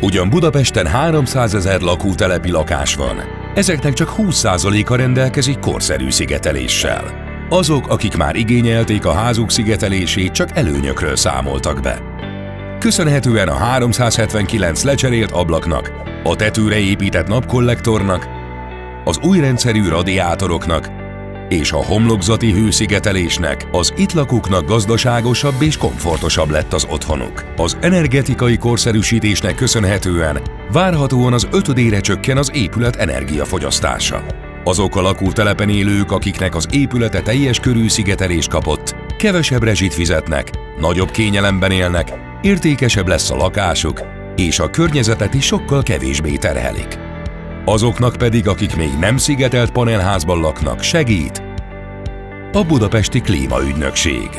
Ugyan Budapesten 300 000 lakótelepi lakás van, ezeknek csak 20%-a rendelkezik korszerű szigeteléssel. Azok, akik már igényelték a házuk szigetelését, csak előnyökről számoltak be. Köszönhetően a 379 lecserélt ablaknak, a tetőre épített napkollektornak, az új rendszerű radiátoroknak és a homlokzati hőszigetelésnek az itt lakóknak gazdaságosabb és komfortosabb lett az otthonuk. Az energetikai korszerűsítésnek köszönhetően várhatóan az 5-ére csökken az épület energiafogyasztása. Azok a lakótelepen élők, akiknek az épülete teljes körű szigetelést kapott, kevesebb rezsit fizetnek, nagyobb kényelemben élnek, értékesebb lesz a lakásuk, és a környezetet is sokkal kevésbé terhelik. Azoknak pedig, akik még nem szigetelt panelházban laknak, segít a Budapesti Klímaügynökség.